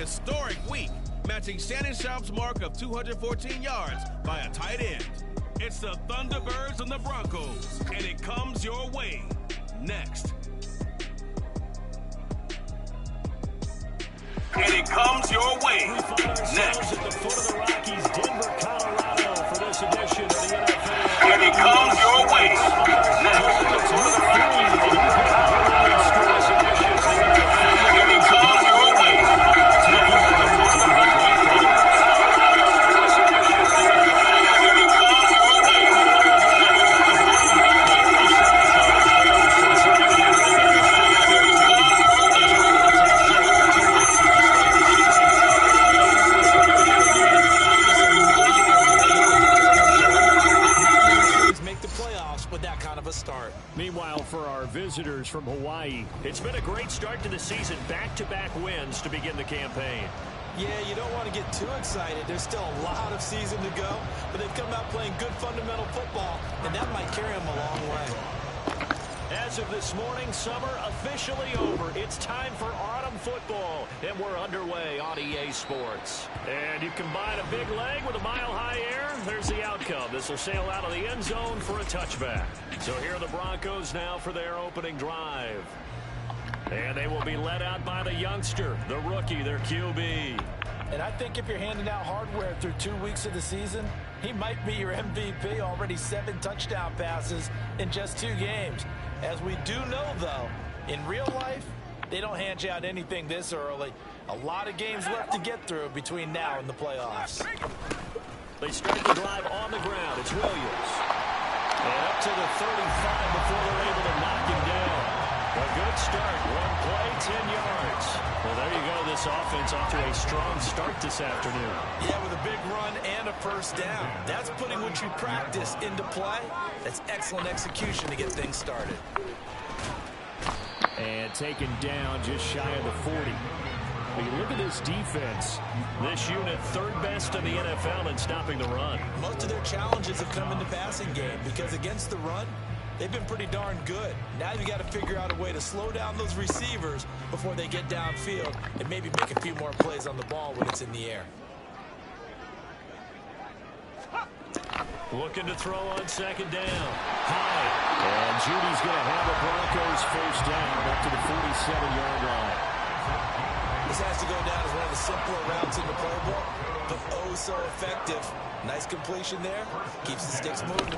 historic week, matching Shannon Sharpe's mark of 214 yards by a tight end. It's the Thunderbirds and the Broncos, and it comes your way next. And it comes your way next. At the foot of the Rockies, Denver, Colorado, for this edition of the NFL. And it comes your way next. And it comes your way start. Meanwhile, for our visitors from Hawaii, it's been a great start to the season. Back-to-back wins to begin the campaign. Yeah, you don't want to get too excited. There's still a lot of season to go, but they've come out playing good fundamental football, and that might carry them a long way. As of this morning, summer officially over. It's time for autumn football, and we're underway on EA Sports. And you combine a big leg with a mile-high air, there's the outcome. This will sail out of the end zone for a touchback. So here are the Broncos now for their opening drive. And they will be led out by the youngster, the rookie, their QB. And I think if you're handing out hardware through 2 weeks of the season, he might be your MVP. Already 7 touchdown passes in just 2 games. As we do know, though, in real life, they don't hand you out anything this early. A lot of games left to get through between now and the playoffs. They start the drive on the ground. It's Williams. And up to the 35 before they're able to knock him down. A good start. 1 play, 10 yards. Well, there you go. This offense off to a strong start this afternoon. Yeah, with a big run and a first down. That's putting what you practice into play. That's excellent execution to get things started. And taken down just shy of the 40. But you look at this defense. This unit, 3rd best in the NFL in stopping the run. Most of their challenges have come in the passing game because against the run, they've been pretty darn good. Now you got to figure out a way to slow down those receivers before they get downfield and maybe make a few more plays on the ball when it's in the air. Looking to throw on 2nd down. High. And Judy's going to have the Broncos first down up to the 47-yard line. This has to go down as one of the simpler routes in the playbook, but oh so effective. Nice completion there. Keeps the sticks moving.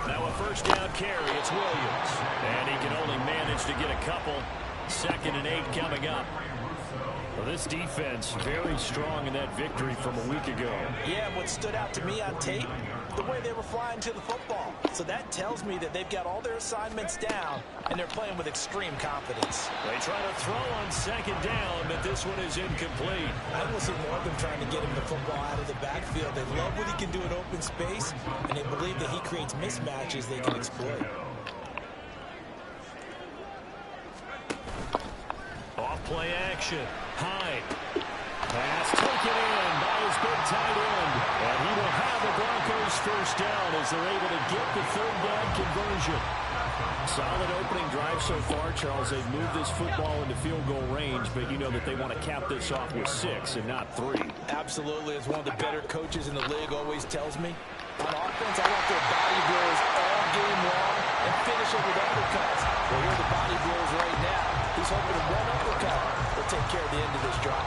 Now a first down carry. It's Williams. And he can only manage to get a couple. 2nd and 8 coming up. Well, this defense very strong in that victory from a week ago. Yeah, what stood out to me on tape, the way they were flying to the football. So that tells me that they've got all their assignments down, and they're playing with extreme confidence. They try to throw on 2nd down, but this one is incomplete. I will see more of them trying to get him the football out of the backfield. They love what he can do in open space, and they believe that he creates mismatches they can exploit. Off play action. Hyde. Pass taken in by his big tight end. And he will have the Broncos first down as they're able to get the 3rd down conversion. Solid opening drive so far, Charles. They've moved this football into field goal range, but you know that they want to cap this off with 6 and not 3. Absolutely. As one of the better coaches in the league always tells me, on offense, I want their body blows all game long and finish it with uppercuts. Well, here are the body blows right now. He's hoping to one uppercut will take care of the end of this drive.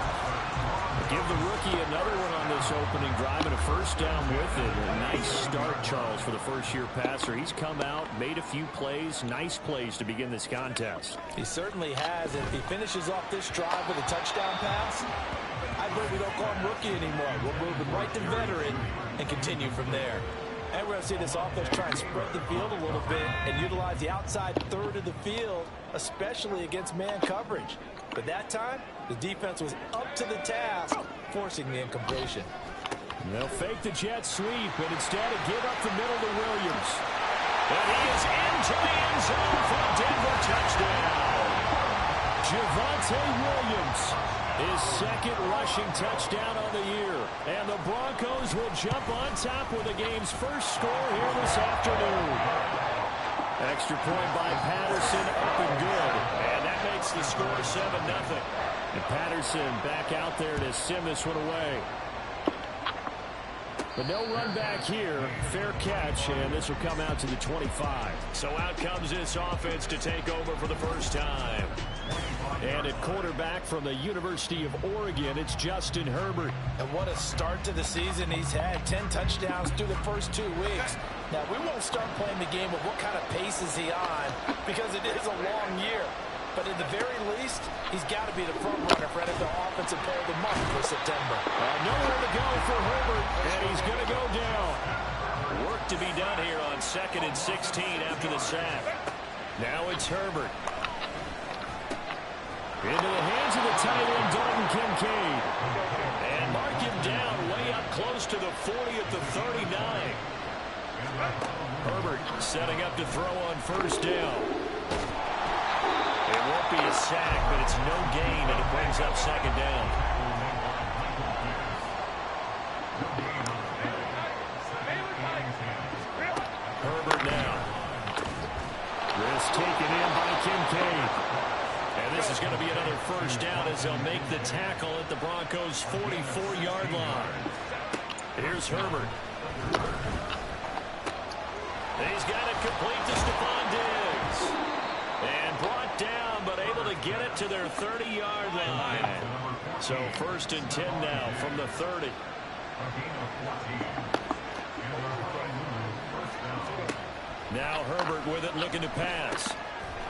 Give the rookie another one on this opening drive and a first down with it. A nice start, Charles, for the first-year passer. He's come out, made a few plays, nice plays to begin this contest. He certainly has, and if he finishes off this drive with a touchdown pass, I believe we don't call him rookie anymore. We'll move him right to veteran and continue from there. And we're going to see this offense try and spread the field a little bit and utilize the outside 3rd of the field, especially against man coverage. But that time, the defense was up to the task, forcing the incompletion. They'll fake the jet sweep, and instead of give up the middle to Williams. And he is into the end zone for a Denver touchdown. Javonte Williams, his 2nd rushing touchdown on the year. And the Broncos will jump on top with the game's first score here this afternoon. Extra point by Patterson, up and good. And that makes the score 7-0. And Patterson back out there to send this one away. But no run back here. Fair catch, and this will come out to the 25. So out comes this offense to take over for the first time. And at quarterback from the University of Oregon, it's Justin Herbert. And what a start to the season he's had. 10 touchdowns through the first 2 weeks. Now, we won't start playing the game of what kind of pace is he on, because it is a long year. But at the very least, he's got to be the front runner for NFL Offensive Player of the Month for September. Nowhere to go for Herbert, and he's going to go down. Work to be done here on 2nd and 16 after the sack. Now it's Herbert. Into the hands of the tight end, Dalton Kincaid. And mark him down way up close to the 40 at the 39. Herbert setting up to throw on first down. It won't be a sack, but it's no gain, and it brings up 2nd down. Herbert now. Risk taken in by Kincaid. And this is going to be another first down as they'll make the tackle at the Broncos' 44-yard line. Here's Herbert. He's got it complete to Stephon Diggs. And brought down, but able to get it to their 30-yard line. So 1st and 10 now from the 30. Now Herbert with it, looking to pass.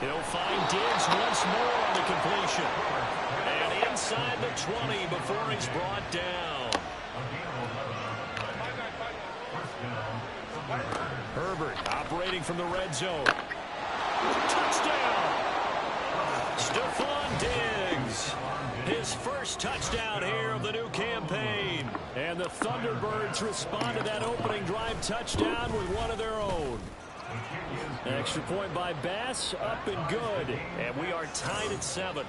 He'll find Diggs once more on the completion. And inside the 20 before he's brought down. Herbert operating from the red zone. Touchdown! Stephon Diggs. His first touchdown here of the new campaign. And the Thunderbirds respond to that opening drive touchdown with one of their own. Extra point by Bass, up and good. And we are tied at 7.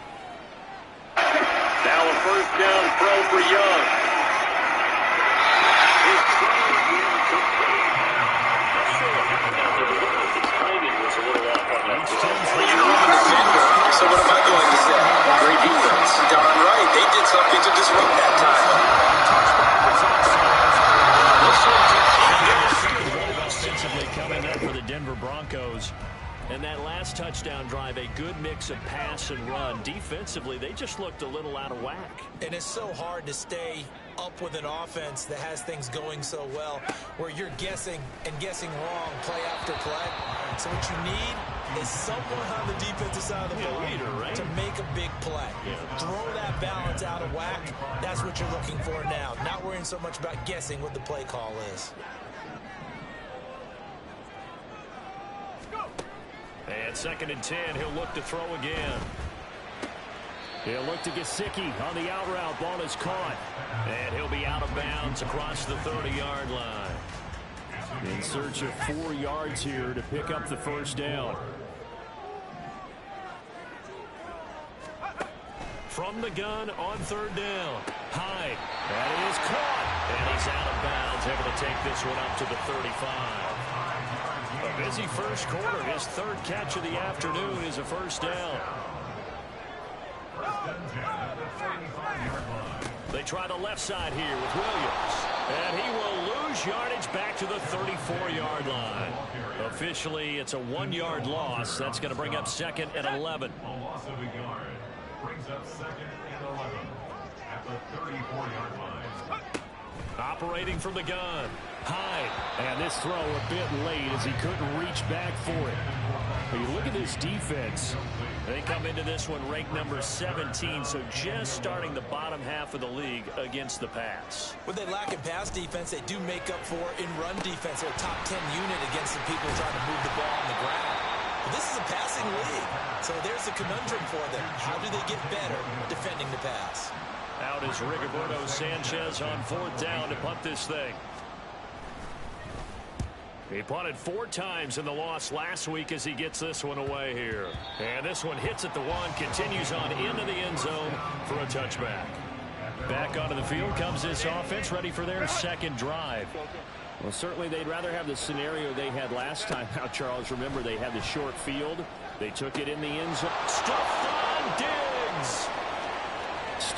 Now a first down throw for Young. His throw is complete. The timing was a little off on that. So what am I going to say? Great defense. Darn right. They did something to disrupt that time. Offensively coming up for the Denver Broncos. And that last touchdown drive, a good mix of pass and run. Defensively, they just looked a little out of whack. And it's so hard to stay up with an offense that has things going so well, where you're guessing and guessing wrong play after play. So what you need is someone on the defensive side of the ball to make a big play. Throw that balance out of whack. That's what you're looking for now. Not worrying so much about guessing what the play call is. And 2nd and 10, he'll look to throw again. He'll look to Gesicki on the out route. Ball is caught. And he'll be out of bounds across the 30-yard line. In search of 4 yards here to pick up the first down. From the gun on 3rd down. Hyde. That is caught. And he's out of bounds, able to take this one up to the 35. A busy first quarter. His 3rd catch of the afternoon is a first down. They try the left side here with Williams. And he will lose yardage back to the 34-yard line. Officially, it's a 1-yard loss. That's going to bring up 2nd and 11. A loss of a yard brings up 2nd and 11 at the 34-yard line. Operating from the gun. Hyde. And this throw a bit late as he couldn't reach back for it. But you look at this defense. They come into this one ranked number 17, so just starting the bottom half of the league against the pass. What they lack in pass defense, they do make up for in run defense. They're a top 10 unit against the people trying to move the ball on the ground. But this is a passing league, so there's a conundrum for them. How do they get better defending the pass? Out is Rigoberto Sanchez on 4th down to punt this thing. He punted 4 times in the loss last week as he gets this one away here. And this one hits at the 1, continues on into the end zone for a touchback. Back onto the field comes this offense, ready for their 2nd drive. Well, certainly they'd rather have the scenario they had last time out, Charles. Remember, they had the short field. They took it in the end zone. Stephon Diggs!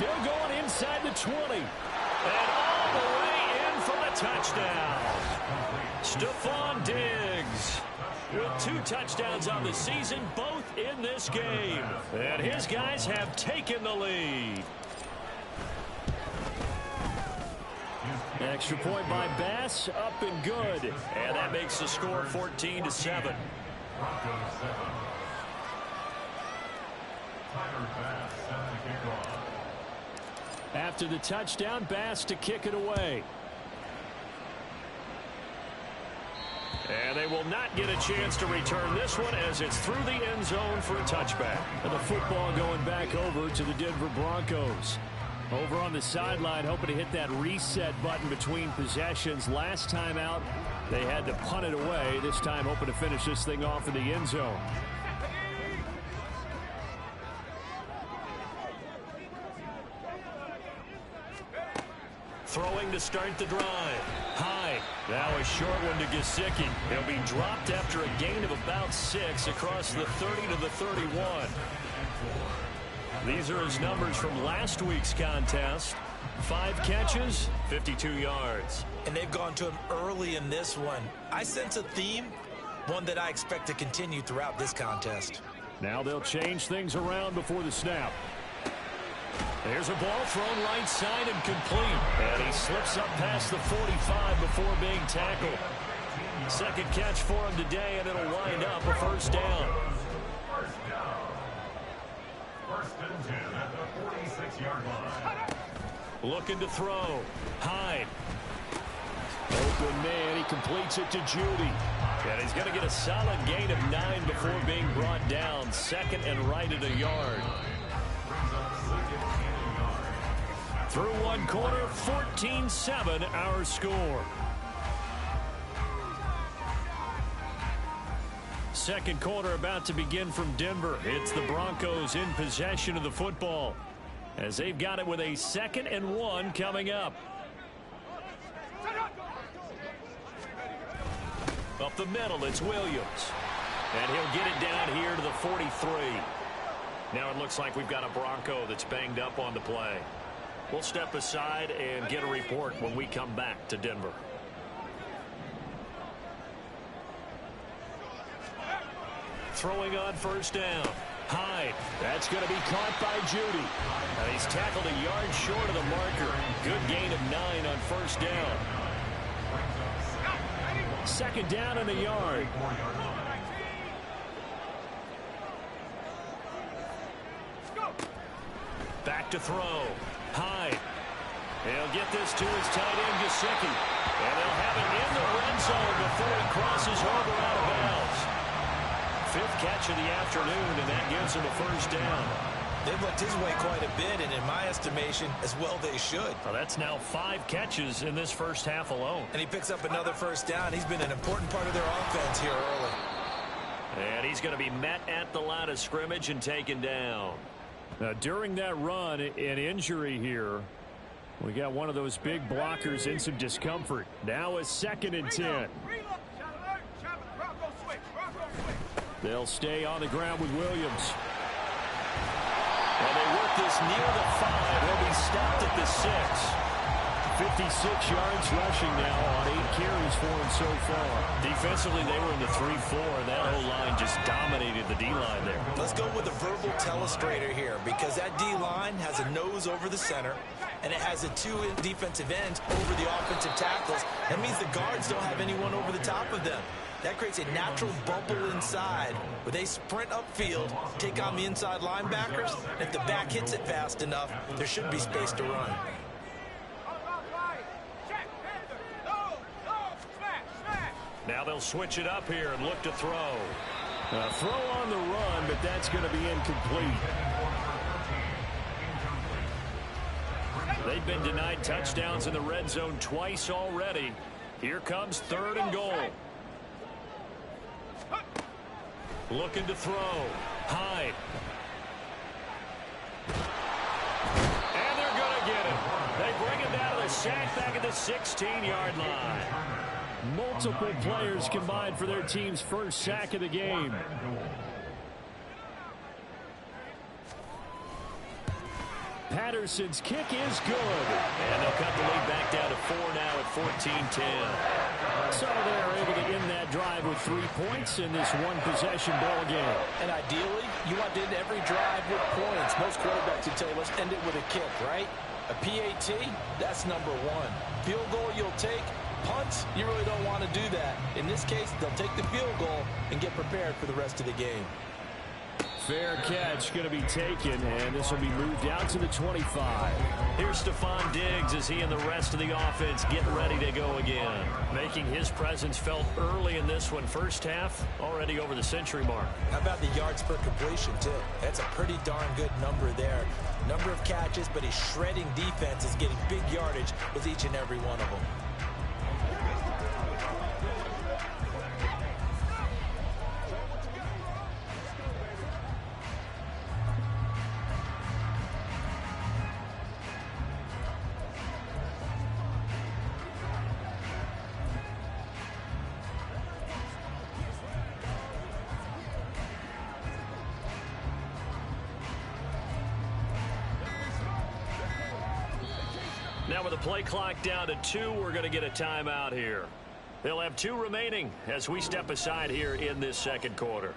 Still going inside the 20. And all the way in for the touchdown. Stephon Diggs with 2 touchdowns on the season, both in this game. And his guys have taken the lead. Extra point by Bass, up and good. And that makes the score 14-7. Broncos 7. Tyler Bass set the kickoff. After the touchdown, Bass to kick it away. And they will not get a chance to return this one as it's through the end zone for a touchback. And the football going back over to the Denver Broncos. Over on the sideline, hoping to hit that reset button between possessions. Last time out, they had to punt it away. This time, hoping to finish this thing off in the end zone. Throwing to start the drive. High. Now a short one to Gesicki. He'll be dropped after a gain of about 6 across the 30 to the 31. These are his numbers from last week's contest. 5 catches, 52 yards. And they've gone to him early in this one. I sense a theme, one that I expect to continue throughout this contest. Now they'll change things around before the snap. There's a ball thrown right side and complete. And he slips up past the 45 before being tackled. Second catch for him today, and it'll wind up a first down. First and 10 at the 46-yard line. Looking to throw. Hyde. Open man. He completes it to Judy. And he's going to get a solid gain of 9 before being brought down. Second and right at a yard. Through one quarter, 14-7 our score. Second quarter about to begin from Denver. It's the Broncos in possession of the football as they've got it with a 2nd and 1 coming up. Up the middle, it's Williams. And he'll get it down here to the 43. Now it looks like we've got a Bronco that's banged up on the play. We'll step aside and get a report when we come back to Denver. Throwing on first down. Hyde. That's going to be caught by Judy. And he's tackled a yard short of the marker. Good gain of 9 on first down. Second down and a yard. Back to throw. Hyde. He'll get this to his tight end, Gesicki. And they'll have it in the red zone before he crosses over out of bounds. 5th catch of the afternoon, and that gives him a first down. They've looked his way quite a bit, and in my estimation, as well they should. Well, that's now 5 catches in this first half alone. And he picks up another first down. He's been an important part of their offense here early. And he's going to be met at the line of scrimmage and taken down. Now, during that run, an injury here. We got one of those big blockers in some discomfort. Now a 2nd and 10. They'll stay on the ground with Williams. And they work this near the 5. He'll be stopped at the 6. 56 yards rushing now on 8 carries for him so far. Defensively, they were in the 3-4. That whole line just dominated the D-line there. Let's go with a verbal telestrator here, because that D-line has a nose over the center, and it has a 2 defensive ends over the offensive tackles. That means the guards don't have anyone over the top of them. That creates a natural bubble inside where they sprint upfield, take on the inside linebackers, and if the back hits it fast enough, there should be space to run. Now they'll switch it up here and look to throw. Throw on the run, but that's going to be incomplete. They've been denied touchdowns in the red zone twice already. Here comes 3rd and goal. Looking to throw. Hyde. And they're going to get it. They bring it down to the sack back at the 16-yard line. Multiple players combined for their team's first sack of the game. Patterson's kick is good. And they'll cut the lead back down to 4 now at 14-10. So they're able to end that drive with 3 points in this one-possession ball game. And ideally, you want to end every drive with points. Most quarterbacks would tell you, let's end it with a kick, right? A PAT, that's number 1. Field goal you'll take. Punts, you really don't want to do that. In this case, they'll take the field goal and get prepared for the rest of the game. Fair catch going to be taken, and this will be moved out to the 25. Here's Stephon Diggs as he and the rest of the offense get ready to go again. Making his presence felt early in this one. First half, already over the century mark. How about the yards per completion, too? That's a pretty darn good number there. Number of catches, but he's shredding defenses, getting big yardage with each and every one of them. Now with the play clock down to 2, we're going to get a timeout here. They'll have 2 remaining as we step aside here in this second quarter.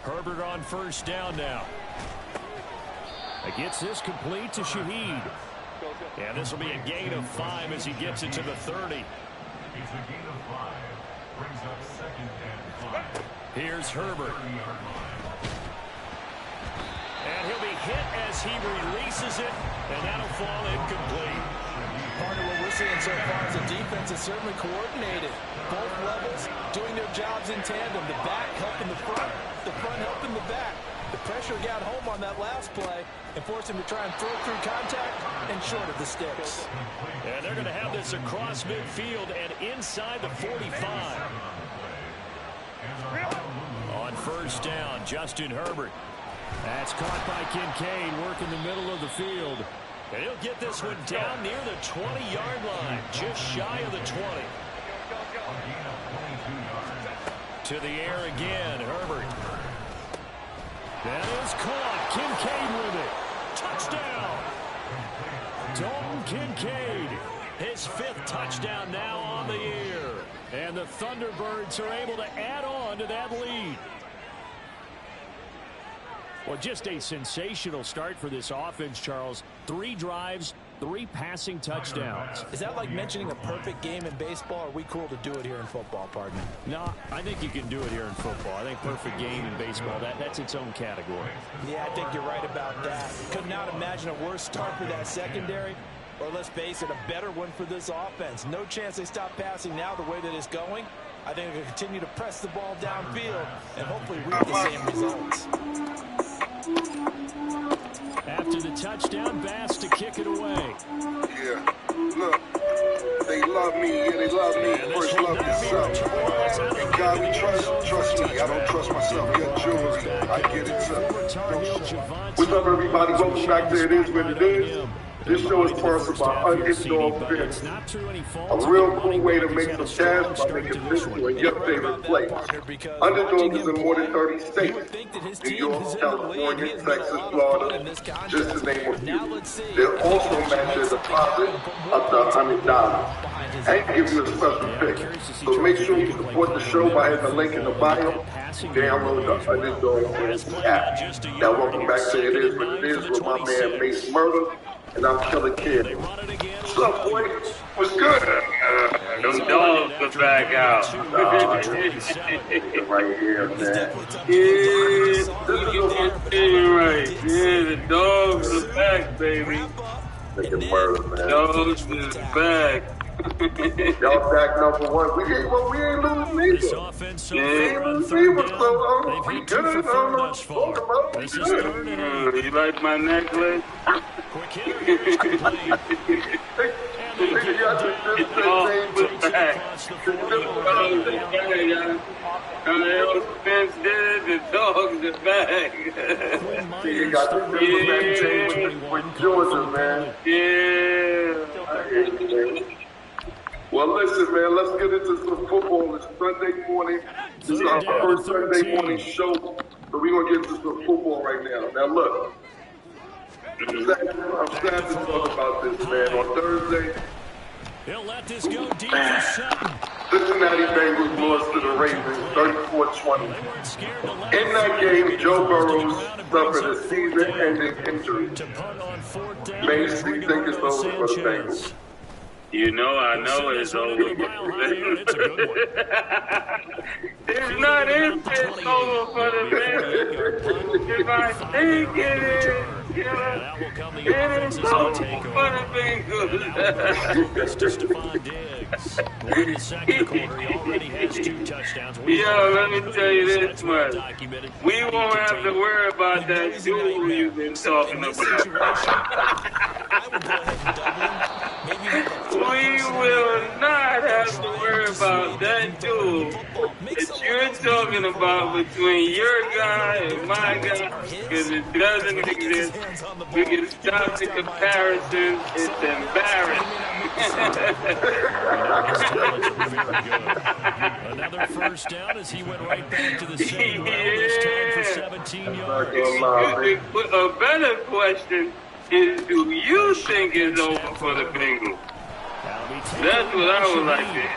Herbert on first down now. It gets this complete to Shaheed. And this will be a gain of 5 as he gets it to the 30. It's a gain of 5. Brings up 2nd and 5. Here's Herbert. And he'll be hit as he releases it, and that'll fall incomplete. Partner, what we're seeing so far is the defense is certainly coordinated. Both levels doing their jobs in tandem. The back helping the front helping the back. The pressure got home on that last play and forced him to try and throw through contact and short of the sticks. And they're going to have this across midfield and inside the 45. On first down, Justin Herbert. That's caught by Kincaid, working the middle of the field. And he'll get this one down near the 20-yard line, just shy of the 20. To the air again, Herbert. That is caught. Kincaid with it. Touchdown. Dalton Kincaid. His 5th touchdown now on the year. And the Thunderbirds are able to add on to that lead. Well, just a sensational start for this offense, Charles. 3 drives, 3 passing touchdowns. Is that like mentioning a perfect game in baseball, or are we cool to do it here in football, partner? No, I think you can do it here in football. I think perfect game in baseball, that's its own category. Yeah, I think you're right about that. Could not imagine a worse start for that secondary, or let's face it, a better one for this offense. No chance they stop passing now the way that it's going. I think they'll continue to press the ball downfield and hopefully reap the same results. After the touchdown, Bass to kick it away. Yeah, look, they love me, yeah, they love me. First love yourself. And God we trust me. I don't trust myself. Get jewelry, I get it, son. What's up, everybody? Welcome back to It Is What It Is. This show is sponsored by Underdog Fantasy. A real cool way to make some cash by making this to your favorite place. Underdog is in more than 30 states. New York, California, Texas, Florida, just to name a few. They'll also match your deposit up to $100 and give you a special pick. So make sure you support the show by hitting the link in the bio. Download the Underdog app. Now welcome back to It Is What It Is with my man Mace Murder. And I'm Killer Kid. What's up, boy? What's good? Them dogs are back out. Right here, man. Yeah, this is the thing right. Yeah, the dogs are back, baby. Making murder, man. Dogs is back. Y'all back number one. We ain't losing This either. offense so Yeah, far on we third was down, so they've we hit 2 good. for 4 thus far. This is 3rd and 8. You like my necklace? Quick hitter here is complete. And they get it down. The dog was back. Across the The 40. dog was back, y'all. The fence did it, the dog's the bag. Quinn You Miners, got the third Silverback and chain 21. with Georgia, man. Yeah. Well, listen, man, let's get into some football. It's Sunday morning. This is our first Sunday morning show, so we're going to get into some football right now. Now, look, I'm sad to talk about this, man. On Thursday, He'll let this go deep for Sutton. Cincinnati Bengals lost to the Ravens 34-20. They weren't scared to let In that game, Joe Burrows suffered a season-ending injury. to punt on 4th down. Mace, do you think it's over for the Bengals? You know, I know it's over. It's a good one. It's not it's over for the Bengals. If I think it is, That will come the it offense is as over they take for over. the Bengals. It's to Stephon Diggs. Well, in the second quarter, he already has 2 touchdowns. Yo, let me tell you this That's well much. documented. We won't have to worry about that duel you've been talking In this about. situation, I would go ahead and double him. Maybe have a third We person will in not have to trying worry to about sway that the duel football. Make that someone you're else talking beat him for a about while. between your guy and my guy, because it doesn't exist. We can stop the comparison. It's Another first down as he went right back to the same route, this time for 17 yards. embarrassing. A better question is, do you think it's over for the Bengals? That's what I would like to hear.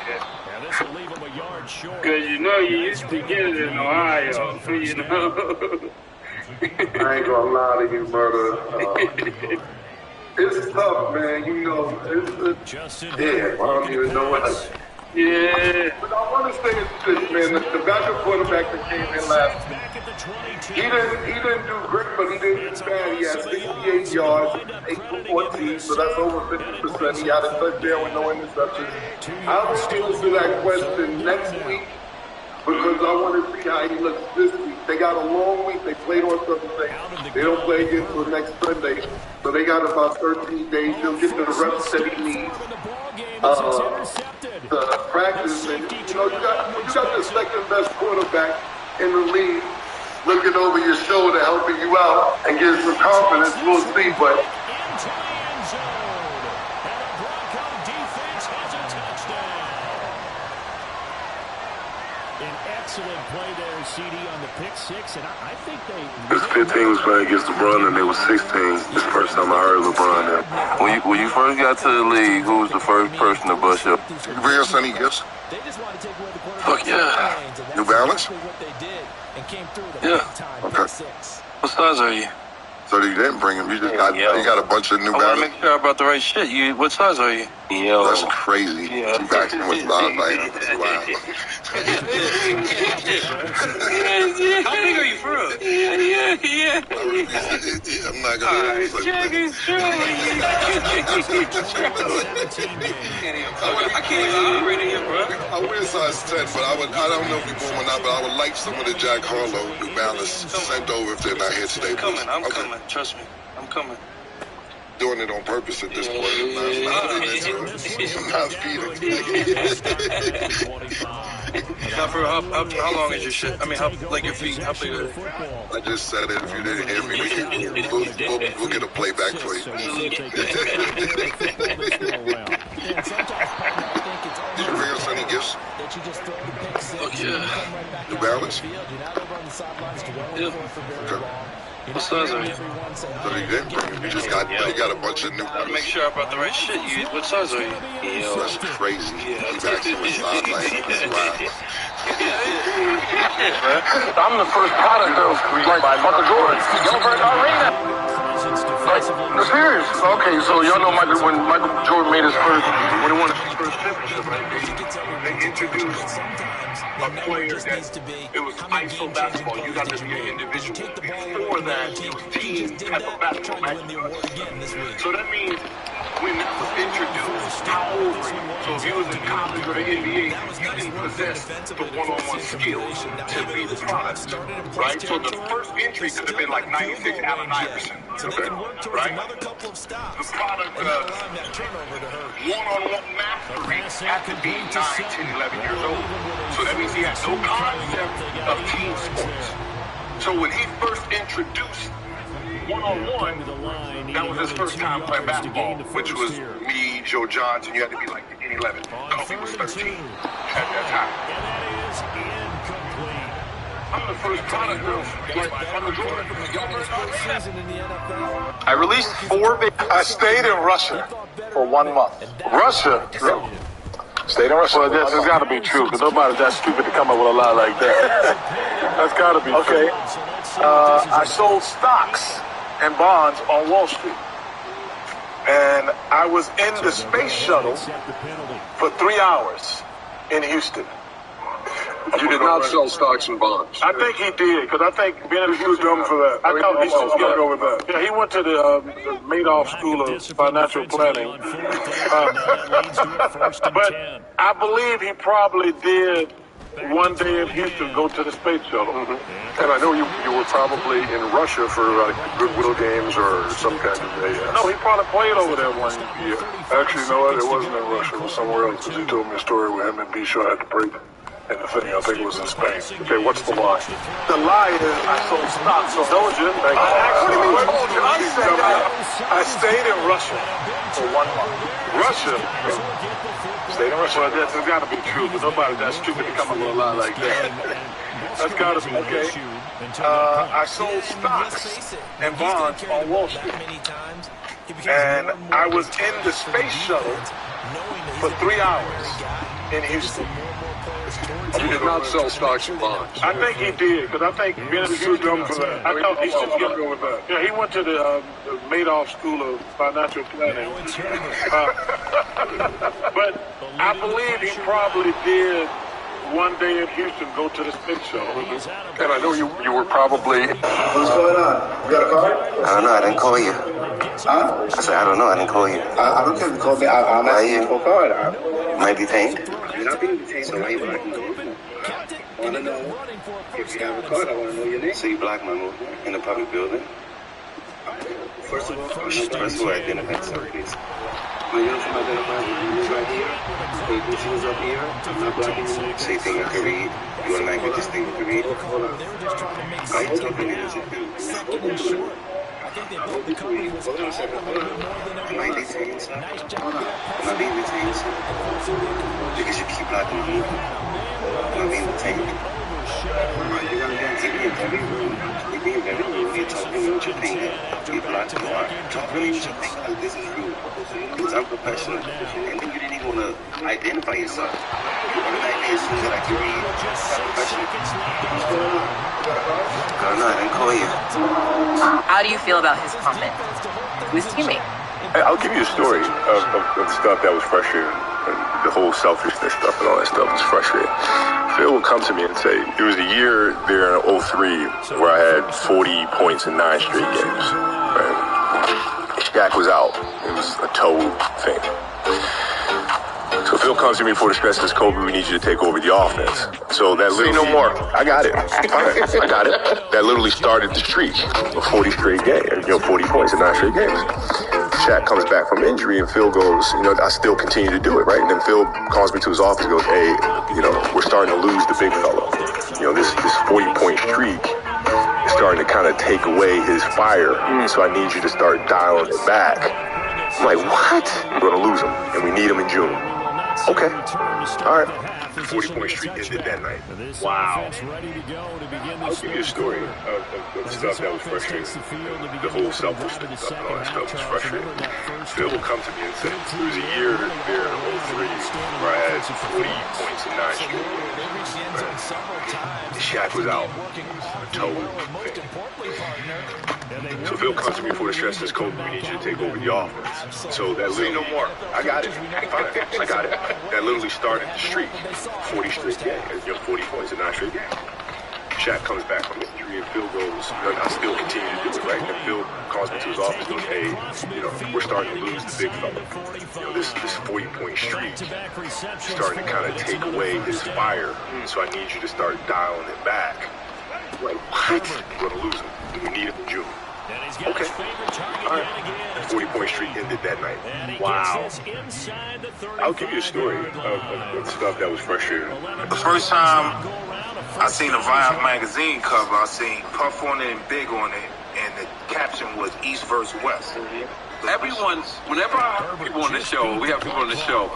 And this will leave him a yard short. Because you know you used to get it in Ohio, you know. I ain't gonna lie to you, Murder. It's tough, man. You know, it's Justin damn. I don't even know what. Yeah. But I want to say this, man. The backup quarterback that came in last week, back at the 22. he didn't do great, but he didn't do bad. He had 68 yards, 8 for 14, so that's over 50%. He had a touchdown with no interceptions. I will answer that question next week because I want to see how he looks this week. They got a long week. They played on Sunday. They don't play again until next Sunday, so they got about 13 days. He'll get the reps that he needs to practice. And you know, you got the second best quarterback in the league looking over your shoulder, helping you out and getting some confidence. We'll see, but Into the end zone. And the Bronco defense has a touchdown. An excellent play there, CD, on the pick six, and I think they... This 15 was playing against LeBron, and they was 16. This first time I heard LeBron. When you first got to the league, who was the first person to bust up? Real Sonny Gifts. They just want to take away the quarterback. Fuck yeah. And that's New Balance? exactly what they did and came through the Yeah. big time Okay. pick six. What size are you? So you didn't bring him. You just got you got a bunch of New I want to Balance. make sure I brought the right shit. What size are you? Yo. That's crazy. Yeah. You back him with love, like wow. How big are you for real? Yeah. I'm not gonna. I can't even operate in here, bro. I wear size 10, but I don't know if you bought them or not, but I would like some of the Jack Harlow New Balance sent over if they're not here today. I'm coming. Trust me. I'm coming. Doing it on purpose at this point. I'm not How long is your shit? I mean, like your feet? How big are they? I just said it. If you didn't hear me, we'll get a playback for you. Did you bring us any gifts? That you just throw the pick six. Fuck yeah. New Balance? You're not over on the sidelines dwelling Yeah. for it for very long. You're What not size are hearing you? everyone say, So you didn't bring them. You just got they got a bunch of New I make Balance. sure I brought the right shit. What size are you? Yo. That's crazy. You back him with love, like wow. I'm the first product of Michael Jordan. Gilbert Arena. No, serious. Okay, so y'all know when Michael Jordan made his first, when he won his first championship, right? They introduced a player that it was ISO basketball. You got to be an individual. Before that, it was team type of basketball. So that means when that was introduced, how old were you? So if you was in college or the NBA, you didn't possess the one-on-one skills to be the product, right? So the first entry could have been like 96 Allen Iverson, okay? Right? The product of one-on-one mastery had to be 9, 10, 11 years old. So that means he had no concept of team sports. So when he first introduced one-on-one, that was his first time playing basketball, which was me, Joe Johnson. You had to be like 10, 11. Kobe was 13 at that time. I'm the first product of Michael Jordan. I released 4 videos. I stayed in Russia for 1 month. Russia? Stayed in Russia. Well, that's got to be true, because nobody's that stupid to come up with a lie like that. That's got to be true. Okay. I sold stocks and bonds on Wall Street. And I was in the space shuttle for 3 hours in Houston. You did not sell stocks and bonds. I think he did, because I think being in Houston, dumb for that. I thought he should go with that. Yeah, he went to the Madoff School of Financial Planning. But I believe he probably did one day in Houston go to the space shuttle. And I know you were probably in Russia for Goodwill games or some kind of No, he probably played over there one year. Actually, no, it wasn't in Russia. It was somewhere else. He told me a story where him and B. Shaw had to break in the thing. I think it was in Spain. Okay, what's the lie? The lie is I sold stocks. So told you. I stayed in Russia for 1 month. Russia? Stayed in Russia. Well, that's got to be true, because nobody's that stupid to come up with a lie like that. That's got to be okay. I sold stocks and bonds on Wall Street. And I was in the space shuttle for 3 hours in Houston. You did not sell stocks and bonds. I think he did, because I think being in Houston, I thought he should go with that. Yeah, he went to the Madoff School of Financial Planning. But I believe he probably did one day in Houston go to the space shuttle. And I know you were probably... What's going on? You got a card? I don't know. I didn't call you. Huh? I said, I don't know. I didn't call you. I don't care if you called me. I'm asking for a card. You might be detained. You're not being detained, so why are you blocking me? I want to know if you have a card. I want to know your name. So you blocked my movement in a public building? First of all, identify yourself, please. My uniform identifies you right here. The agency is up here. I'm not blocking you. So you think I can read? You automatically just think you can read? Hold on. Why are you talking to me? Hold on a second. Hold on. Am I detained, sir? Hold on. Am I being detained, sir? Because you keep blocking my movement. Am I being detained? You're going to get You're being very rude. You're talking to me with your finger. You blocked my arm. Talk to me with your finger. This is rude. Because I'm professional. And then you didn't even want to identify yourself. You automatically assume that I can read. I'm professional. I don't know. I didn't call you. How do you feel about his comment? His teammate. I'll give you a story of stuff that was frustrating. The whole selfishness stuff and all that stuff was frustrating. Phil would come to me and say, there was a year there in 03 where I had 40 points in 9 straight games. Right? Shaq was out. It was a toe thing. So Phil comes to me before the stretch and says, Kobe, we need you to take over the offense. So that literally... Say no more. I got it. I got it. That literally started the streak of 40 straight games. 40 points in 9 straight games. Shaq comes back from injury and Phil goes, I still continue to do it, right? And then Phil calls me to his office and goes, hey, we're starting to lose the big fella. This 40-point streak is starting to kind of take away his fire. So I need you to start dialing it back. I'm like, what? We're going to lose him, and we need him in June. Okay. All right. 40-point streak ended that night. Wow. I'll give you a story of stuff that was frustrating. The whole selfishness stuff and all that stuff was frustrating. Phil will come to me and say, there was a year there in 03 where I had 40 points in 9 straight games. Shaq was out. A toe thing. So Phil comes to me before the stretch and says, Kobe, we need you to take over the offense. So that literally... Say no more. I got it. I got it. That literally started the streak. 40 straight games. 40 points in 9 straight games. Shaq comes back from injury and Phil goes, I still continue to do it, right? And Phil calls me to his office and goes, hey, we're starting to lose the big fella. This 40-point streak is starting to kind of take away his fire. So I need you to start dialing it back. I'm like, what? We're going to lose him. We need him in June. Okay. All right. 40-point streak ended that night. Wow. I'll give you a story of stuff that was frustrating. The first time I seen a Vibe magazine cover, I seen Puff on it and Big on it, and the caption was East versus West. Everyone, whenever I have people on the show, we have people on the show,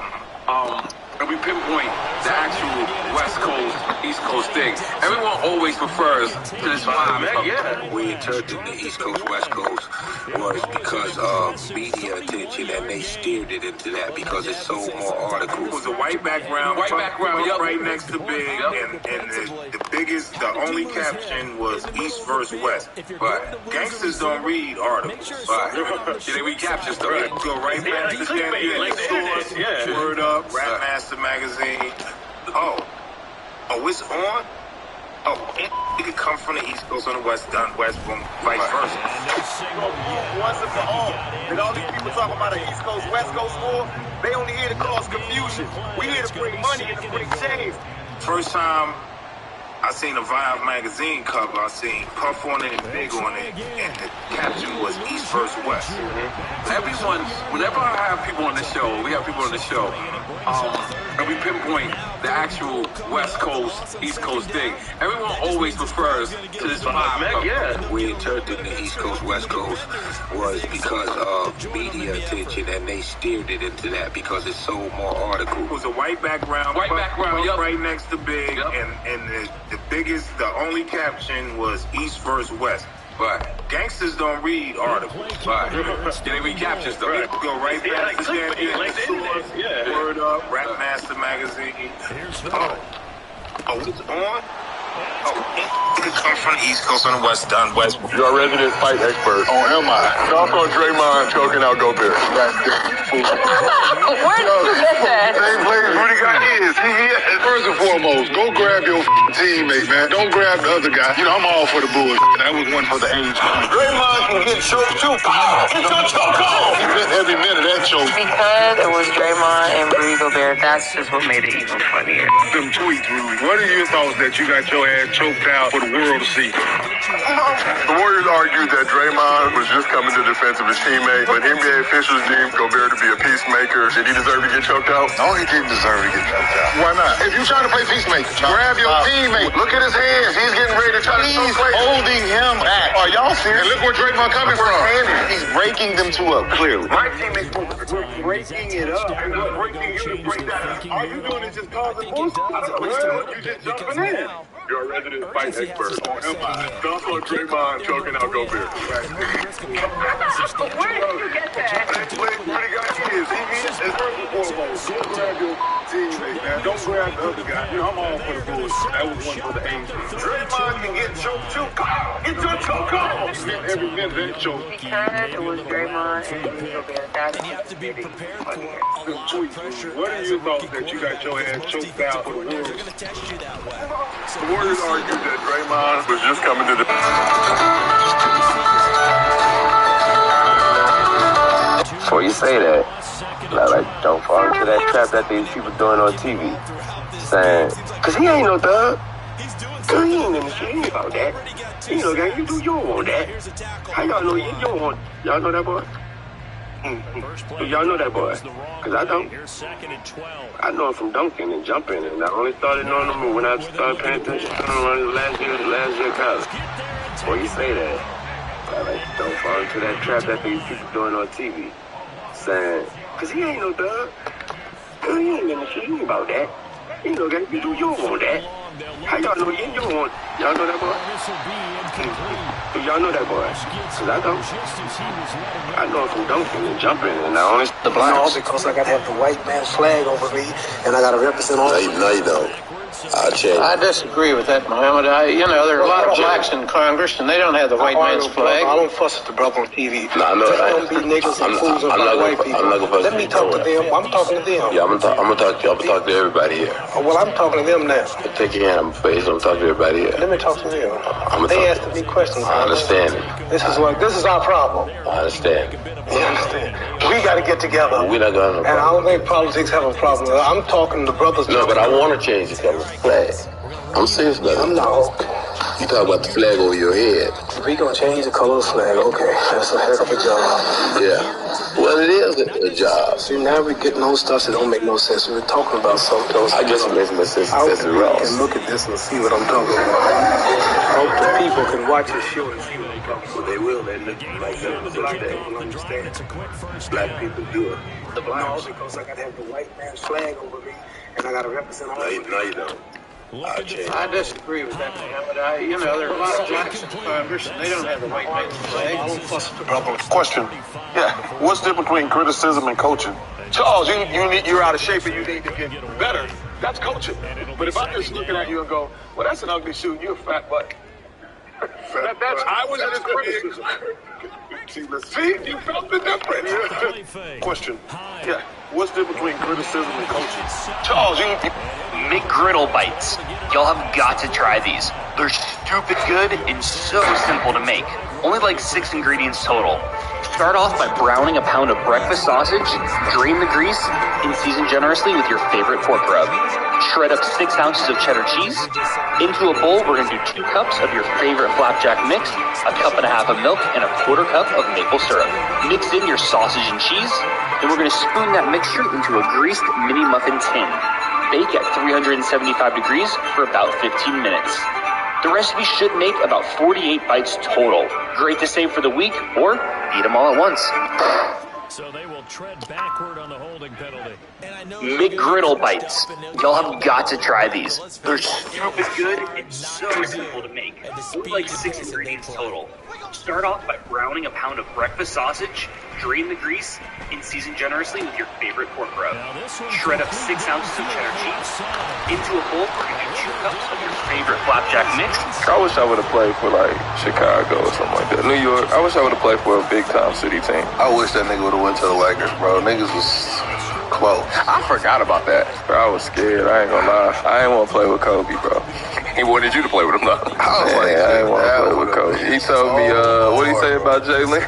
and we pinpoint the actual West Coast, East Coast thing. Everyone always refers to this vibe. Yeah. We interpreted the East Coast, West Coast was because of media attention, and they steered it into that because it sold more articles. It was a white background, yep. Right next to Big, yep. and the only caption was East versus West. But gangsters don't read articles. But they read captions though. Right. Go right back to the stand. Word Up, Rap Master Magazine. Oh, it's on? Oh, it could come from the East Coast on the West, done West, boom, vice versa. Once and for all, and all these people talking about the East Coast, West Coast war, they only here to cause confusion. We here to bring money and to bring change. First time I seen a Vibe magazine cover, I seen Puff on it and Big on it, and the caption was East versus West. Everyone, whenever I have people on the show, we have people on the show, and we pinpoint the actual West Coast, East Coast thing. Everyone always refers to this vibe. Yeah. We interpreted the East Coast, West Coast was because of media attention, and they steered it into that because it sold more articles. It was a white background, yep. Right next to Big, yep. and the only caption was East versus West. But gangsters don't read articles. But they read captions though. Right. Go right back to stand. Word Up, Rap Master Magazine. Oh, it's on? Oh, it could come from the East Coast on the West, done West. You're a resident fight expert. Oh, am I? Also, Draymond choking out Gobert. Where did you get that? Same place Rudy got his. First and foremost, go grab your teammate, man. Don't grab the other guy. I'm all for the Bulls. That was one for the age. Draymond can get choked too. Get your choke on! Every minute that choke. Because it was Draymond and Rudy Gobert, that's just what made it even funnier. Them tweets, Rudy. What are your thoughts that you got your ass choked out for the world to see? The Warriors argued that Draymond was just coming to defense of his teammate, but NBA officials deemed Gobert to be a peacemaker. Did he deserve to get choked out? No, he didn't deserve to get choked out. Why not? If you're trying to play peacemaker, grab your teammate. Look at his hands. He's getting ready to try to play. Holding him back. Are y'all serious? And look where Draymond coming from. He's breaking them two up, clearly. My teammates were breaking it up. And we're breaking you to break that up. All you doing is just causing bullshit. You just jumping in. You're a resident fight expert. Oh, am I? Also, Draymond choking out Gobert. Where did you get that? Pretty got his. First and foremost, don't grab your teammate, man. Don't grab the other guy. I'm all for the Bulls. That was one for the Angels. Draymond can get choked too. Get your choke on! Every minute that choke. Because it was Draymond and Rudy Gobert, that's And you have to be prepared for a lot of pressure. What are your thoughts that you got your ass choked out for the They're Wolves? going to test you that way. So The Warriors argued that Draymond was just coming to defense. Before you say that, don't fall into that trap that these people doing on TV. Saying, cause he ain't no thug. Cause he ain't in the shit. He ain't about that. You know, gang, you don't want that. How y'all know you don't want? Y'all know that boy? Y'all know that boy? Cause I don't. I know him from dunking and jumping, and I only started knowing him when I started paying attention to him last year of college. Before you say that, don't fall into that trap that these people doing on TV. Saying, cause he ain't no thug. Cause he ain't in the shit. He ain't about that. You know, gang, you don't want that. How y'all know you don't want? Y'all know that boy? Y'all know that boy? Cause I don't. I know him from dunking and jumping, and I only the blacks. No, because I gotta have the white man's flag over me, and I gotta represent all. No, you don't. I'll change. I disagree with that, Muhammad. There are a lot of blacks in Congress, and they don't have the white man's flag. I don't fuss at the brother on TV. No, I know that. I don't be niggas and fools about white people. Let me talk to them. I'm talking to them. Yeah, I'm gonna talk to everybody here. Well, I'm talking to them now. Take your hand. I'm talking to everybody here. let me talk to them. They asking me questions. I understand it. This is our problem. I understand. You understand? We got to get together. We're not going to. And I don't think politics have a problem. I'm talking to brothers. No, but I want to change the color flag. I'm serious, brother. I'm not. You talk about the flag over your head. We gonna change the color of the flag. Okay, that's a heck of a job. Yeah. Well, it is a job. See, now we're getting on stuff that don't make no sense. We're talking about something else. I guess it makes more sense. I hope people can look at this and see what I'm talking about. I hope the people can watch this show and see what I'm talking about. Well, they will. They look like them. Black people don't understand. Black people do it. The blacks. No, because I got to have the white man's flag over me, and I got to represent all. No, you don't. I disagree with that, Muhammad. There are a lot of blacks in Congress, and they don't have the white man's flag. I don't fuss with the Question. Yeah. What's the difference between criticism and coaching? Charles, you're out of shape and you need to get better. That's coaching. But if I'm just looking at you and go, well, that's an ugly shoe and you're a fat butt. I was in his criticism. See, you felt the difference. Question. Yeah. What's the difference between criticism and coaching? Charles, McGriddle bites. Y'all have got to try these. They're stupid good and so simple to make. Only like 6 ingredients total. Start off by browning a pound of breakfast sausage, drain the grease, and season generously with your favorite pork rub. Shred up 6 ounces of cheddar cheese. Into a bowl, we're going to do 2 cups of your favorite flapjack mix, 1.5 cups of milk, and 1/4 cup of maple syrup. Mix in your sausage and cheese, then we're going to spoon that mixture into a greased mini muffin tin. Bake at 375 degrees for about 15 minutes. The recipe should make about 48 bites total. Great to save for the week or eat them all at once. So they will tread backward on the holding penalty. McGriddle bites. Y'all have got to try these. They're stupid good and so simple to make. Only like 6 ingredients total. Start off by browning a pound of breakfast sausage, drain the grease, and season generously with your favorite pork rub. Shred up 6 ounces of cheddar cheese. Into a bowl, we're going to do 2 cups of your favorite flapjack mix. I wish I would have played for like Chicago or something like that. New York. I wish I would have played for a big time city team. I wish that nigga would have went to the Lakers, bro. Niggas was close. I forgot about that. Bro, I was scared. I ain't gonna lie. I ain't want to play with Kobe, bro. He wanted you to play with him, though. I ain't want to play with Kobe. He told me, what did he say about Jalen?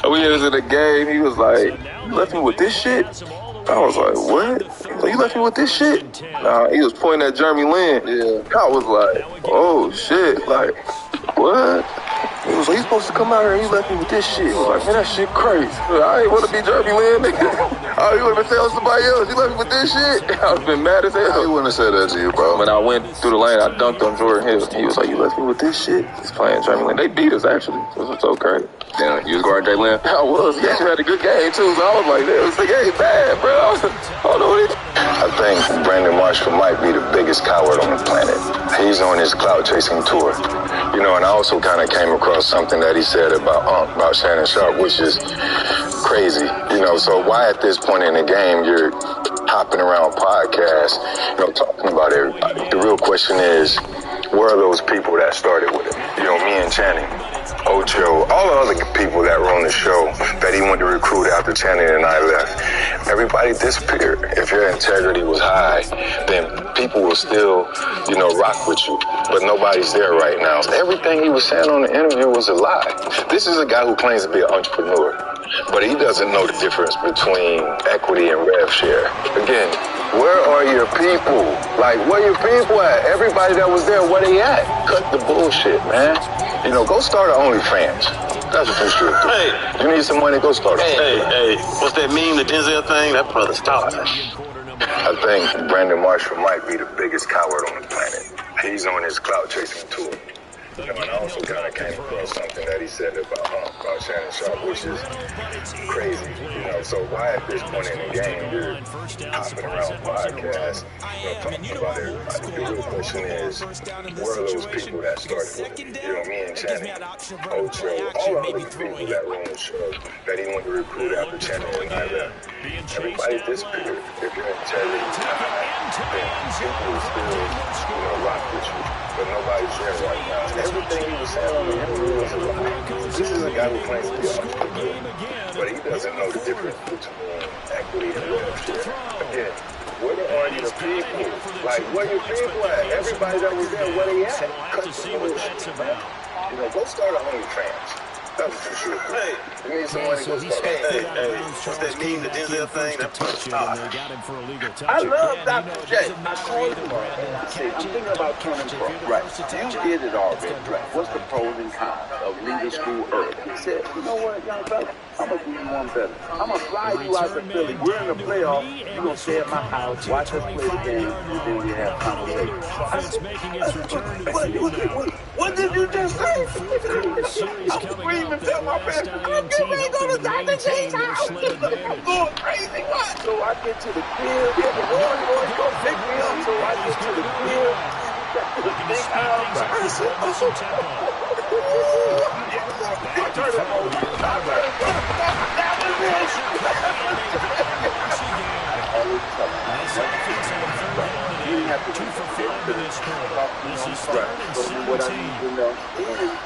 We was in a game. He was like, "You left me with this shit?" I was like, "What? You left me with this shit?" Nah, he was pointing at Jeremy Lin. Yeah. I was like, "Oh shit!" Like, what? He was like, "You supposed to come out here and you left me with this shit." He was like, "Man, that shit crazy. I ain't want to be Jeremy Lin, nigga." Oh, you want to tell somebody else you left me with this shit? I was been mad as hell. He wouldn't have said that to you, bro. When I went through the lane, I dunked on Jordan Hill. He was like, "You left me with this shit?" He's playing Jeremy Lin. They beat us, actually. It was so crazy. Damn, you was guarding Jay Lin? I was. He actually had a good game, too. So I was like, "This game bad, bro." I don't know what it is. I think Brandon Marshall might be the biggest coward on the planet. He's on his cloud chasing tour. You know, and I also kind of came across something that he said about Shannon Sharpe, which is crazy. You know, so why at this point in the game you're hopping around podcasts, you know, talking about everybody? The real question is, where are those people that started with him? You know, me and Channing, Ocho, all the other people that were on the show that he went to recruit after Channing and I left. Everybody disappeared. If your integrity was high, then people will still, you know, rock with you. But nobody's there right now. Everything he was saying on the interview was a lie. This is a guy who claims to be an entrepreneur, but he doesn't know the difference between equity and rev share. Again, where are your people? Like, where your people at? Everybody that was there, where they at? Cut the bullshit, man. You know, go start an OnlyFans. That's what you should do. Hey, you need some money, go start a Hey, what's that meme, the Denzel thing? That brother's tough. I think Brandon Marshall might be the biggest coward on the planet. He's on his cloud chasing tour. You know, and I also kind of came across something that he said about Shannon Sharpe, which is crazy. You know, so why at this point in the game you're hopping around podcasts, you know, talking about everybody? The real question is, where are those people that started with him? You know, me and Channing, Ocho, all the other people that were on the show that he went to recruit after Channing and I left. Everybody disappeared. If your integrity is high, then people will still, you know, rock with you. But nobody's there right now. Everything he was saying on the interview was a lie. This is a guy who claims to be an entrepreneur, but he doesn't know the difference between equity and rev share. Again, Where are your people? Like, where your people at? Everybody that was there, where they at? Cut the bullshit, man. You know, go start on OnlyFans. That's for sure. Hey, you need somebody to go start. Hey, what's that mean, the Denzel thing? I love Dr. J. I told him, and I said, I'm thinking about turning pro. Right. You did it already. Right. What's the pros and cons of leaving school early? He said, you know what, young fella? I'm going to do you one better. I'm going to fly you out to Philly. We're in the playoffs. You're going to stay at my house, watch us play the game, and then we have conversation. I said, what did you just say? I'm screaming, tell my parents, I'm getting ready to go to Dr. J's house. I'm going crazy. What? So I get to the crib. Roy, go pick me up. So I get to the crib. The big house. I said, turn it over. That was you didn't have to do what I need to know.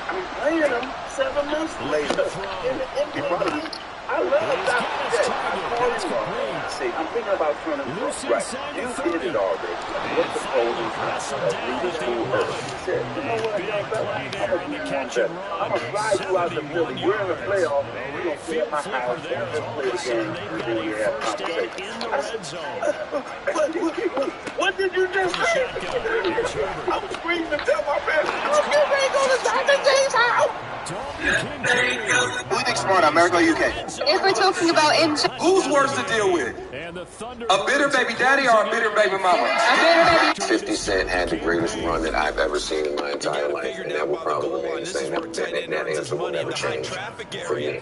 I'm playing them 7 months later in the NBA. I love Dr. J. I called him on. I say, I'm thinking about turning pro. Right. You did it already. What's the pros and cons of leaving school early? He said, you know what, young fella? I'm going to do you one better. I'm going to fly you out to Philly. We're in the playoffs. We're going to stay at my house. We're going to play the game. And then we have conversation. I said, what did you just say? I was screaming to tell my parents, I'm getting ready to go to Dr. J's house. Who do you think's smarter, America or UK? If we're talking about who's worse to deal with? A bitter baby daddy or a bitter baby mama? A bitter baby. 50 Cent had the greatest run that I've ever seen in my entire life, and that will probably remain the same. That answer will never change for me.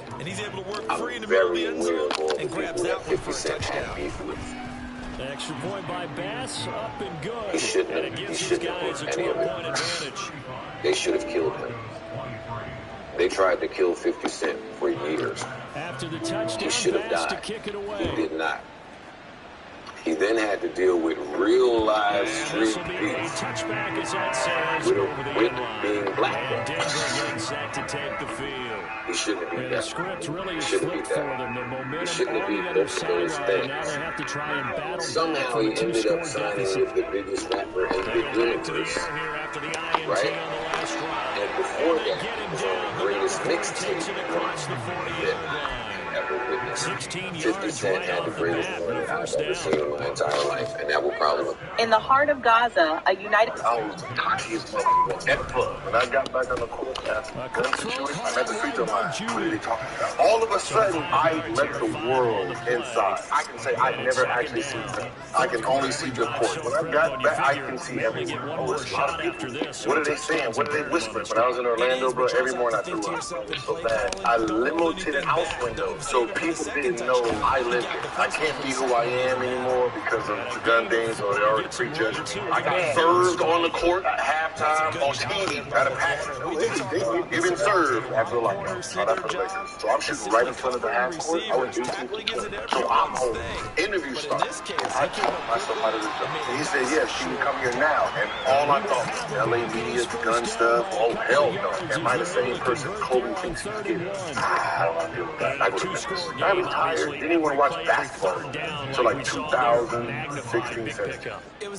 I'm very aware of all the people that 50 Cent had beef with. Extra point by Bass, up and good. He shouldn't have put any of it. They should have killed him. They tried to kill 50 Cent for years. After the touchdown, he should have died. To kick it away. He did not. He then had to deal with real live street beef with being black. He shouldn't have beat that. He shouldn't have beat that. He shouldn't have beat both of those things. Somehow he ended up signing with the biggest rapper in the universe. Right? And before that, he was on the greatest mixtape run ever witnessed. 50 Cent had the greatest run that I've ever seen in my entire life, and that will probably... In the heart of Gaza, a united... I was the cockiest motherfucker ever. When I got back on the court, I met the free throw line. What are they talking about? All of a sudden, I let the world inside. I can say I never actually seen them. I can only see the court. When I got back, I can see everything. Oh, there's a lot of people. What are they saying? What are they whispering? When I was in Orlando, bro, every morning I threw up. It was so bad. I limited house windows. So people didn't know I lived it. I can't be who I am anymore because of the gun things or they already prejudged. I got served on the court at halftime on TV at a pass. You've been served after like so I'm shooting right in front of the half court. I was 18. So I'm home. Interview started. I talked myself out of the job. And he said, yes, she can come here now. And all I thought was LA media, gun stuff. Oh, hell no. Am I the same person Kobe thinks he's getting? I don't want to deal with that. I go to Memphis. I retired. Didn't even want to watch basketball. So like 2016, 17.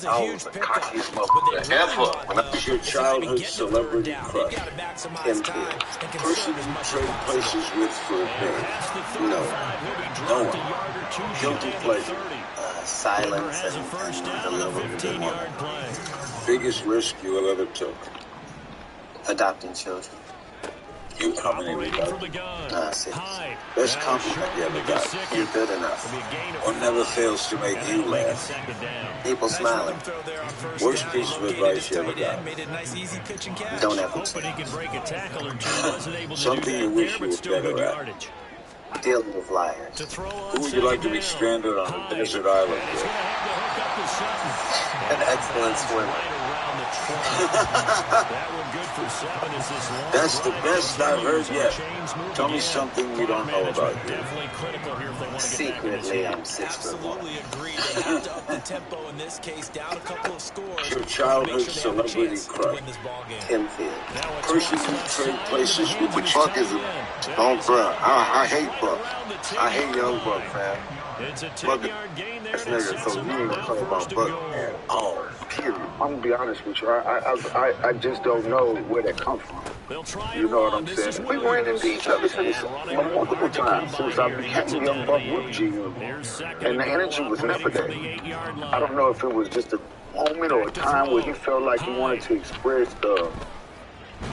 I was the cockiest motherfucker ever. When I was your childhood celebrity crush, Kim K. Person you trade places with for a thing. No one. Guilty pleasure. Silence and a little bit of more. Biggest risk you have ever took? Adopting children. How many we got? 6. Best compliment you ever got. You're good enough. What never fails to make you laugh? People smiling. Worst piece of advice you ever got? Don't ever change. Something you wish you were better at. Dealing with liars. Who would you like to be stranded on a desert island with? An excellent swimmer. That's the best I've heard yet. Tell me something we don't know about you. Secretly, I'm 6'1". Your childhood celebrity crush. Tim Field. Person you trade places with. Which Buck is a bro. I hate Buck. I hate young Buck, man. Buck is nigga, so you ain't gonna talk about Buck. Oh, period. I'm gonna be honest with you. I just don't know where that comes from. You know what I'm saying? We ran into each other since multiple times since I became Young Buck with G Unit, and the energy was never there. I don't know if it was just a moment or a time where he felt like he wanted to express the,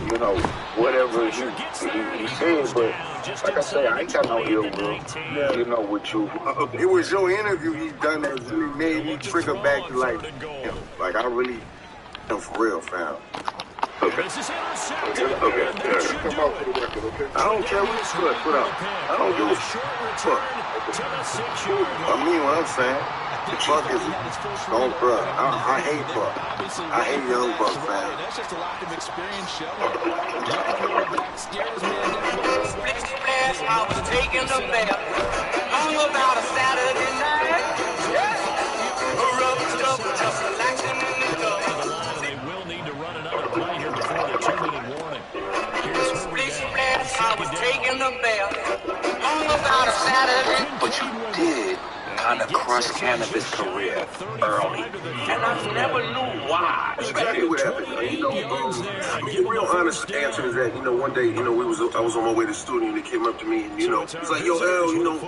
you know, whatever he said, but like I say, I ain't got no ill will, you know, with you. It was your interview he done that really made me trigger back to like I really am for real, fam. Okay. Come out for the record, okay? I don't care what it's good, put out. I don't give a fuck. I mean what I'm saying. Buck is don't bruh. I hate Buck. I hate young Buck, man. That's just a lack of experience showing. I was taking the bell. Hung about a Saturday night. Rubbed up, just relaxing in the dark. They will need to run another play here before the 2-minute warning. I was taking the bell. Hung about a Saturday. but you did kind of crush Cannabis' career early. And I never knew why. Exactly what happened. You know, the real honest answer is that, you know, one day, you know, I was on my way to the studio and they came up to me and, you know, he's like, yo, L, you know,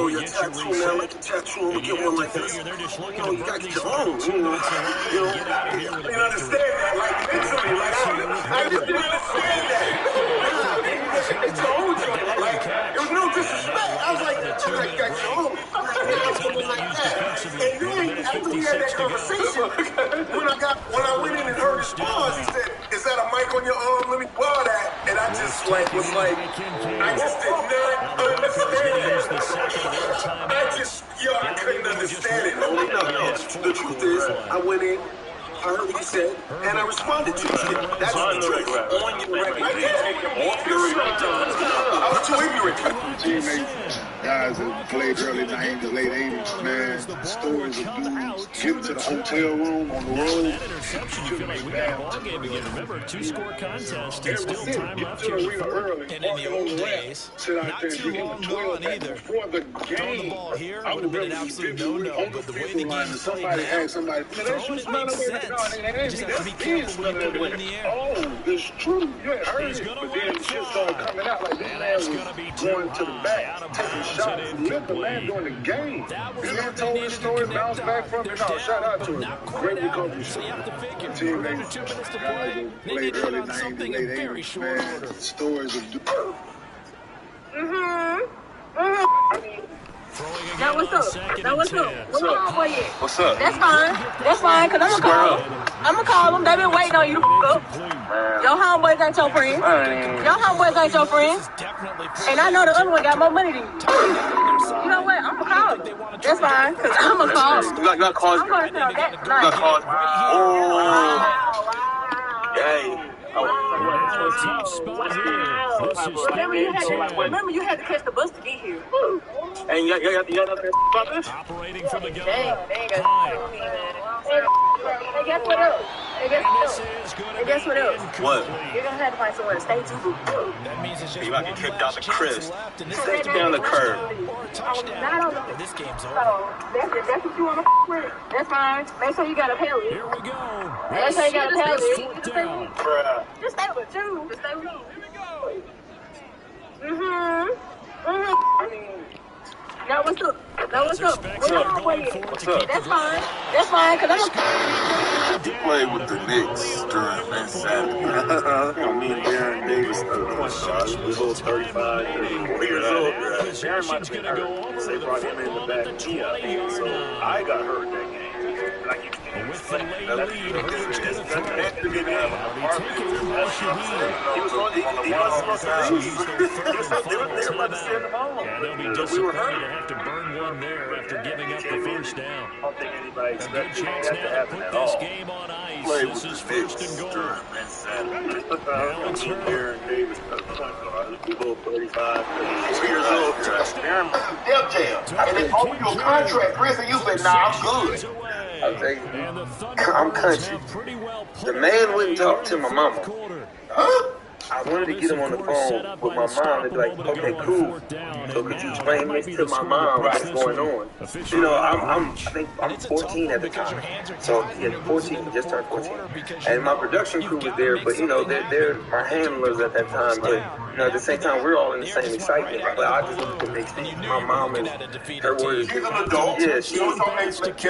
your tattoo, man, I like the tattoo, I'm gonna get one like this. You know, you gotta get your own, you know. I didn't understand that, like, mentally, like, I just didn't understand that. It's your own joint, like, it was no disrespect. I was like, you got your own. Like that. And then after we had that conversation, when I went in and heard his pause, he said, "Is that a mic on your arm? Let me borrow that." And I just was like, I just did not understand. I couldn't understand it. No. The truth is, I went in. I heard what he said, and I responded to it. That's the truth. On your record. Off your record. I was too ignorant. Teammates, guys that played early 90s, late 80s, man. Stories of dudes getting to the hotel room on the road. You feel like we got a ball game again. Remember, 2-score contest and still time left here. And in the old days, not too long gone either. Before the game, the ball here would have been an absolute no-no, but the way the game is played somebody now, asked somebody, throwing it makes sense. You just have to be careful when you put it in the air. Oh, it's true. You ain't heard it. But then shit started coming out like this man was going to the back, taking shots. Let the man during the game. This man told the story, bounced back from it. No, shout out to him. Great recovery. Teammates, guys that played early 90s, late 80s, man. Stories of Now what's up? Now what's up? What's up? What's up? That's fine, cause I'm gonna call them. They been waiting on you to fuck up. Your homeboys ain't your friends. Your homeboys ain't your friends. And I know the other one got more money than you. You know what? I'm gonna call them. That's fine, cause I'm gonna call them. You got calls. I'm gonna tell that. You got calls. Oh. Yay. Remember you had to catch the bus to get here. And you got nothing about this? Operating from the gun. Hey, guess what else? Hey, guess what else? What? You're gonna have to find somewhere to stay too. That means it's just you might get kicked out the crib. Stay down the curb. Not on the this game's over. So that's what you want to with. That's fine. Make sure you got a pellet. Here we go. Make sure you got a pellet. Just stay with you. Just stay with you. Here we go. Now what's up? What's up? What's up? That's fine, cause I'm He played with the Knicks during that Saturday. You know, me and Darren Davis, we was all 35, 34 years old. Darren might have been hurt. They brought him in the back. So I got hurt that game. like you can't explain. He was supposed to leave. They were about to send him home. Yeah, they'll be disappointed to have to burn one there after giving up the first down. I don't think anybody expected expected that that to to happen happen at at all. all. Game on ice. Play This with is the first Knicks and goal. during Saturday. Aaron Davis, 35, 2 years old. They'll tell. And they open your contract, Chris, and you say, nah, I'm good. I'll tell you, I'm country. The man wouldn't talk to my mama. Huh? I wanted to get him on the phone with my mom and be like, okay, cool. So could you explain this to my mom, what's going on? You know, I think I'm 14 at the time. So yeah, 14, just turned 14. And my production crew was there, but you know, they're my handlers at that time. But you know, at the same time, we're all in the same excitement. But I just wanted to make sense. My mom and her words. She's an adult. Yeah,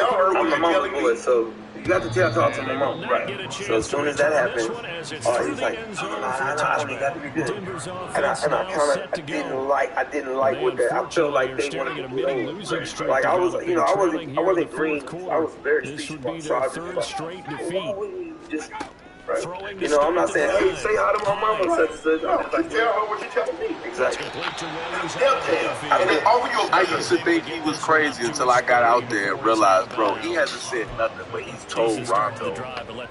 I'm a mama's boy, so you got to talk to my mom. Right. So as soon as that happened, he's like, I don't got to be good. And I kind of didn't like what that. I felt like they wanted to get over. Like I was, you know, I wasn't green. I was very speech. So I was like, why wouldn't you just, right? You know, I'm not saying, hey, say hi to my mama, such and such. I'm just like, tell her what you telling me. Exactly. I used to think he was crazy until I got out there and realized, bro, he hasn't said nothing, but he's told Rondo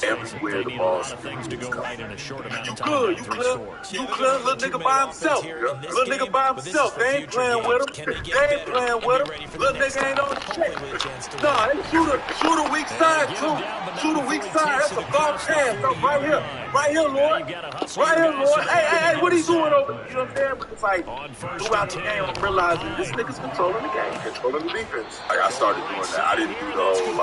everywhere the ball's You good, you clear, little nigga by himself. Little nigga by himself. They ain't playing with him. They ain't playing with him. Little nigga ain't on shit. Nah, they shoot a weak side too. Shoot a weak side. That's a golf chance. Right here. Right here, Lord. Right here, Lord. Hey, what he doing over there? You know what I'm saying? But it's like, throughout the game, I'm realizing this nigga's controlling the game, controlling the defense. Like, I started doing that. I didn't do the whole,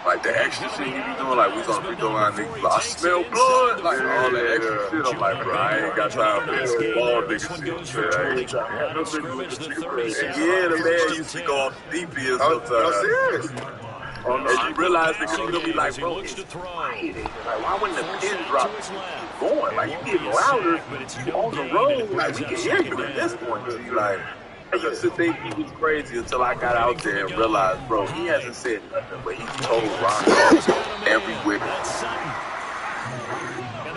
like the extra shit you be doing. Like, we on the free throw line, niggas, I smell blood. Like, all that extra shit. I'm like, bro, I ain't got time for this ball nigga shit. I ain't trying to have no niggas with the shit. Yeah, the man used to go off DP sometimes. I'm serious. And you realize that you're gonna be like, bro, it's quiet. Like, why wouldn't the pin drop? Keep going. Like, you getting louder. You on the road. Like, we can hear you at this point. You like, I used to think he was crazy until I got out there and realized, bro, he hasn't said nothing, but he's told Rondo everywhere.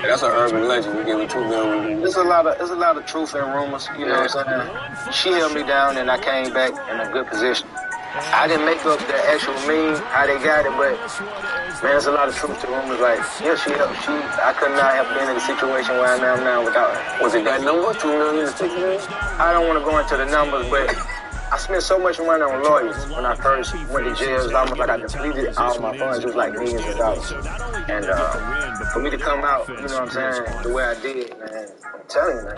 Hey, that's an urban legend. We give it 2 million. There's a lot of truth in rumors. You know what I'm saying? She held me down, and I came back in a good position. I didn't make up the actual meme, how they got it, but man, there's a lot of truth to rumors. Like, yeah, she helped. I could not have been in the situation where I am now without her. Was it that number, 2 million, 6 million? I don't want to go into the numbers, but I spent so much money on lawyers when I first went to jail. It was almost like I depleted all my funds. It was like millions of dollars. And for me to come out, you know what I'm saying, the way I did, man, I'm telling you, man,